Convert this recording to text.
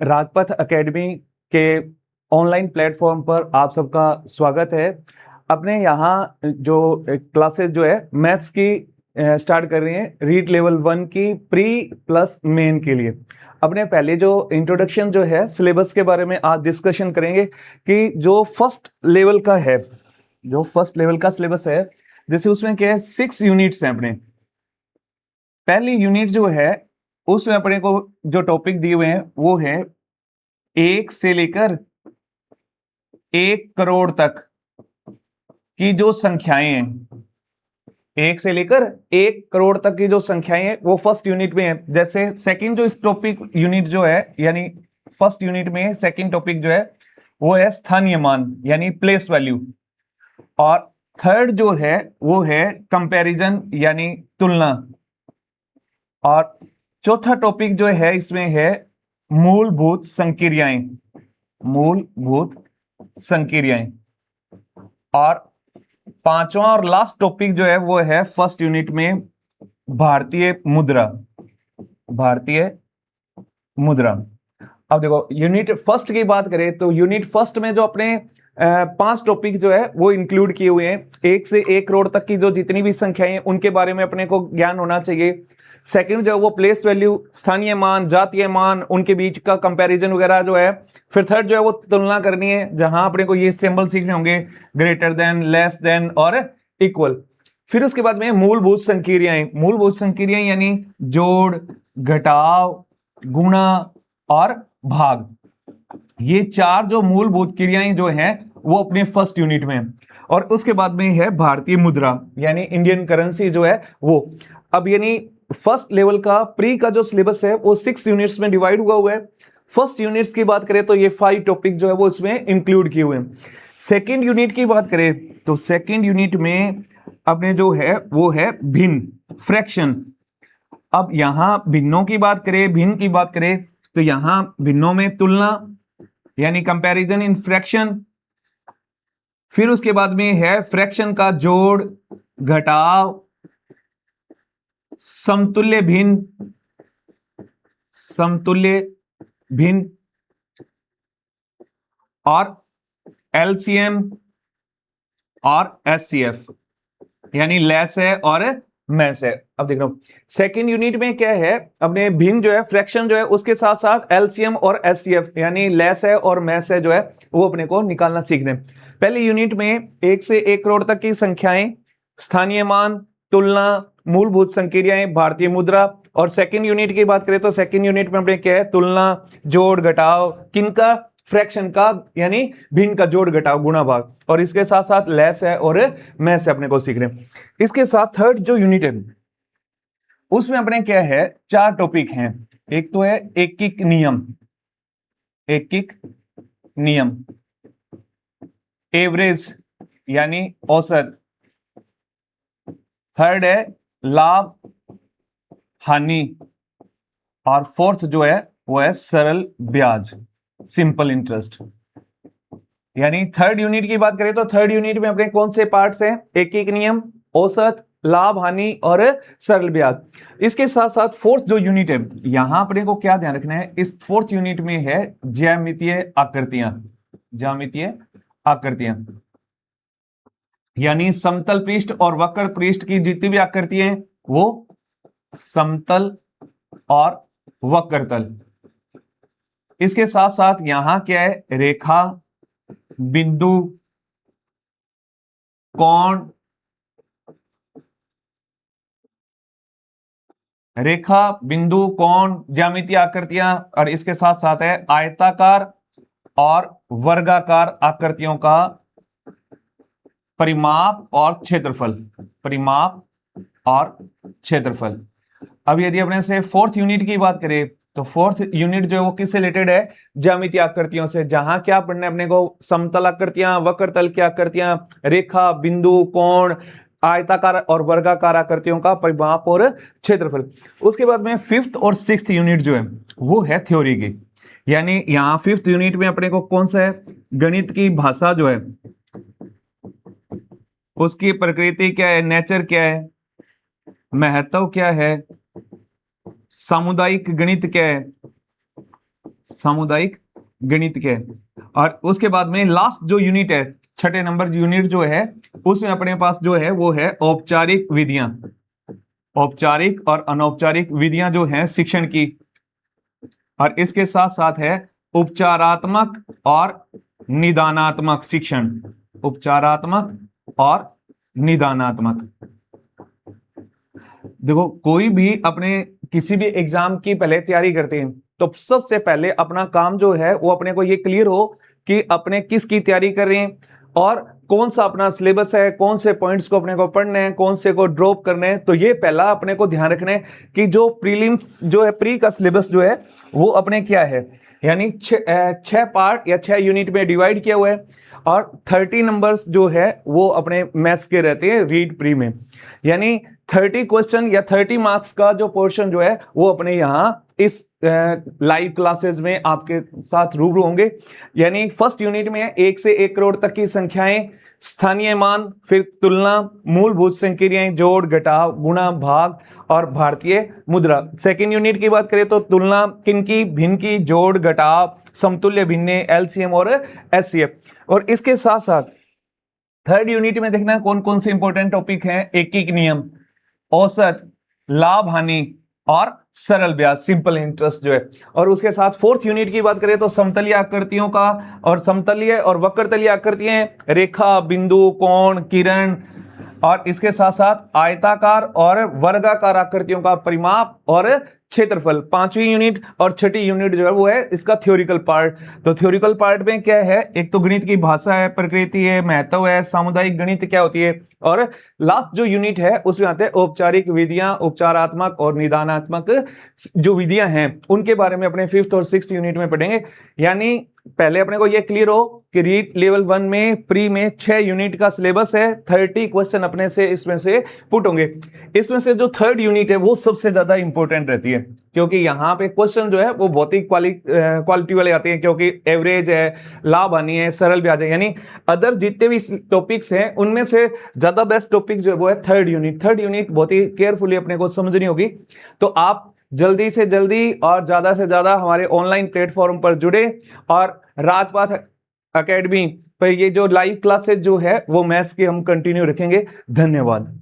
Rajpath academy के online platform पर आप सबका स्वागत है। अपने यहाँ जो क्लासेस जो है मैथ्स की स्टार्ट कर रहे हैं रीड लेवल 1 की प्री प्लस मेन के लिए। अपने पहले जो इंट्रोडक्शन जो है सिलेबस के बारे में आज डिस्कशन करेंगे कि जो फर्स्ट लेवल का है, जो फर्स्ट लेवल का सिलेबस है, जैसे उसमें क्या है 6 यूनिट्स हैं। अपने पहली यूनिट जो है उसमें अपने को जो टॉपिक दिए हुए हैं वो है 1 से लेकर 1 करोड़ तक की जो संख्याएं हैं, 1 से लेकर 1 करोड़ तक की जो संख्याएं हैं वो फर्स्ट यूनिट में है। जैसे सेकंड जो इस टॉपिक यूनिट जो है यानी फर्स्ट यूनिट में सेकंड टॉपिक जो है वो है स्थानीय मान यानी प्लेस वैल्यू, और थर्ड जो है वो है कंपैरिजन यानी तुलना, और चौथा टॉपिक जो है इसमें है मूलभूत संक्रियाएं, मूलभूत संक्रियाएं, और पांचवा और लास्ट टॉपिक जो है वो है फर्स्ट यूनिट में भारतीय मुद्रा, भारतीय मुद्रा। अब देखो यूनिट फर्स्ट की बात करें तो यूनिट फर्स्ट में जो अपने 5 टॉपिक जो है वो इंक्लूड किए हुए हैं। 1 से 1 करोड़ तक की जो जितनी भी संख्याएं हैं उनके बारे में अपने को ज्ञान होना चाहिए। सेकंड जो है वो प्लेस वैल्यू, स्थानीय मान, जातीय मान, उनके बीच का कंपैरिजन वगैरह जो है। फिर थर्ड जो है वो तुलना करनी है, जहां अपने को ये सिंबल सीखने होंगे, ग्रेटर देन, लेस देन और इक्वल। फिर उसके बाद में मूलभूत संक्रियाएं, मूलभूत संक्रियाएं यानी जोड़, घटाव, गुणा और भाग। ये 4 जो मूलभूत क्रियाएं जो हैं वो अपने फर्स्ट यूनिट में है। और उसके बाद में है भारतीय मुद्रा यानी इंडियन करेंसी जो है वो। अब यानी फर्स्ट लेवल का प्री का जो सिलेबस है वो 6 यूनिट्स में डिवाइड हुआ है। फर्स्ट यूनिट्स की बात करें तो ये 5 टॉपिक जो है वो इसमें इंक्लूड किए हुए हैं। सेकेंड यूनिट की बात करें तो सेकेंड यूनिट में अपने जो है वो है भिन्न, फ्रैक्शन। अब यहां भिन्नों की बात करें, भिन्न की बात करें तो यहां भिन्नों में तुलना यानी कंपैरिजन इन फ्रैक्शन। फिर उसके बाद में है फ्रैक्शन का जोड़, घटाव, समतुल्य भिन्न, समतुल्य भिन्न, और एलसीएम और एचसीएफ यानी लेस है और मैस है। अब देख लो सेकेंड यूनिट में क्या है, अपने भिन्न जो है फ्रैक्शन जो है उसके साथ साथ एलसीएम और एचसीएफ यानी लेस है और मैस है जो है वो अपने को निकालना सीखने। पहली यूनिट में 1 से 1 करोड़ तक की संख्याएं, स्थानीय मान, तुलना, मूलभूत संक्रियाएं, भारतीय मुद्रा। और सेकेंड यूनिट की बात करें तो सेकेंड यूनिट में अपने क्या है, तुलना, जोड़, घटाव, किनका, फ्रैक्शन का यानी भिन्न का जोड़, घटाव, गुणा, भाग, और इसके साथ साथ लेस है और मैस है अपने को सीखने। इसके साथ थर्ड जो यूनिट है उसमें अपने क्या है 4 टॉपिक हैं। एक तो है एकीक नियम, एकीक नियम, एवरेज यानी औसत। थर्ड है लाभ हानि, और फोर्थ जो है वो है सरल ब्याज, सिंपल इंटरेस्ट। यानी थर्ड यूनिट की बात करें तो थर्ड यूनिट में अपने कौन से पार्ट्स हैं, एकीक नियम, औसत, लाभ हानि और सरल ब्याज। इसके साथ साथ फोर्थ जो यूनिट है यहां अपने को क्या ध्यान रखना है, इस फोर्थ यूनिट में है ज्यामितीय आकृतियां, ज्यामितीय आकृतियां यानी समतल पृष्ठ और वक्र पृष्ठ की जितनी भी आकृतियां हैं वो समतल और वक्रतल। इसके साथ साथ यहां क्या है, रेखा, बिंदु, कोण, रेखा, बिंदु, कोण, ज्यामितीय आकृतियां, और इसके साथ साथ है आयताकार और वर्गाकार आकृतियों का परिमाप और क्षेत्रफल, परिमाप और क्षेत्रफल। अब यदि अपने से फोर्थ यूनिट की बात करें तो फोर्थ यूनिट जो है वो किससे रिलेटेड है, ज्यामितीय आकृतियों से। जहां क्या पढ़ना है अपने को, समतल आकृतियां, वक्रतल की आकृतियां, रेखा, बिंदु, कोण, आयताकार और वर्गाकार आकृतियों का परिमाप और क्षेत्रफल। उसके बाद में फिफ्थ और सिक्स्थ यूनिट जो है वो है थ्योरी की। यानी यहां फिफ्थ यूनिट में अपने को कौन सा है, गणित की भाषा जो है उसकी प्रकृति क्या है, नेचर क्या है, महत्व क्या है, सामुदायिक गणित क्या है, सामुदायिक गणित के। और उसके बाद में लास्ट जो यूनिट है, छठे नंबर यूनिट जो है, उसमें अपने पास जो है वो है औपचारिक विधियां, औपचारिक और अनौपचारिक विधियां जो हैं शिक्षण की। और इसके साथ साथ है उपचारात्मक और निदानात्मक शिक्षण, उपचारात्मक और निदानात्मक। देखो, कोई भी अपने किसी भी एग्जाम की पहले तैयारी करते हैं तो सबसे पहले अपना काम जो है वो अपने को ये क्लियर हो कि अपने किसकी तैयारी कर रहे हैं और कौन सा अपना सिलेबस है, कौन से पॉइंट्स को अपने को पढ़ने हैं, कौन से को ड्रॉप करने हैं। तो ये पहला अपने को ध्यान रखना है कि जो प्रीलिम्स जो है, प्री का सिलेबस जो है वो अपने क्या है, यानी 6 पार्ट या 6 यूनिट में डिवाइड किया हुआ है और 30 नंबर्स जो है वो अपने मैथ्स के रहते हैं रीड प्री में। यानी 30 क्वेश्चन या 30 मार्क्स का जो पोर्शन जो है वो अपने यहाँ इस लाइव क्लासेस में आपके साथ रूबरू होंगे। यानी फर्स्ट यूनिट में 1 से 1 करोड़ तक की संख्याएं, स्थानीय मान, फिर तुलना, मूलभूत संक्रियाएं, जोड़, घटाव, गुणा, भाग और भारतीय मुद्रा। सेकेंड यूनिट की बात करें तो तुलना, किनकी, भिन्न की, जोड़, घटाव, समतुल्य भिन्ने, एलसीएम और एचसीएफ। और इसके साथ साथ थर्ड यूनिट में देखना कौन कौन से इंपॉर्टेंट टॉपिक हैं, एकीक नियम, औसत, लाभ हानि और सरल ब्याज, सिंपल इंटरेस्ट जो है। और उसके साथ फोर्थ यूनिट की बात करें तो समतलीय आकृतियों का, और समतलीय और वक्रतलीय आकृतियां, रेखा, बिंदु, कोण, किरण, और इसके साथ साथ आयताकार और वर्गाकार आकृतियों का परिमाप और क्षेत्रफल, पांचवी यूनिट। और छठी यूनिट जो है वो है इसका थ्योरिकल पार्ट। तो थ्योरिकल पार्ट में क्या है, एक तो गणित की भाषा है, प्रकृति है, महत्व है, सामुदायिक गणित क्या होती है, और लास्ट जो यूनिट है उसमें आते हैं औपचारिक विधियां, उपचारात्मक और निदानात्मक जो विधियां हैं उनके बारे में अपने 5th और 6th यूनिट में पढ़ेंगे। यानी पहले अपने को यह क्लियर हो कि रीट लेवल 1 में प्री में 6 यूनिट का सिलेबस है, 30 क्वेश्चन अपने से इसमें से पुट होंगे। इसमें से जो थर्ड यूनिट है वो सबसे ज्यादा इंपॉर्टेंट रहती है, क्योंकि यहाँ पे क्वेश्चन जो है वो बहुत ही क्वालिटी वाले आते हैं, क्योंकि एवरेज है, लाभ हानि है, सरल ब्याज है। यानी अदर जितने भी टॉपिक्स हैं उनमें से ज्यादा बेस्ट टॉपिक जो है वो है थर्ड यूनिट। थर्ड यूनिट बहुत ही केयरफुली अपने को समझनी होगी। तो आप जल्दी से जल्दी और ज्यादा से ज्यादा हमारे ऑनलाइन प्लेटफॉर्म पर जुड़े और राजपाथ एकेडमी पर ये जो लाइव क्लासेस जो है वो मैथ्स की हम कंटिन्यू रखेंगे। धन्यवाद।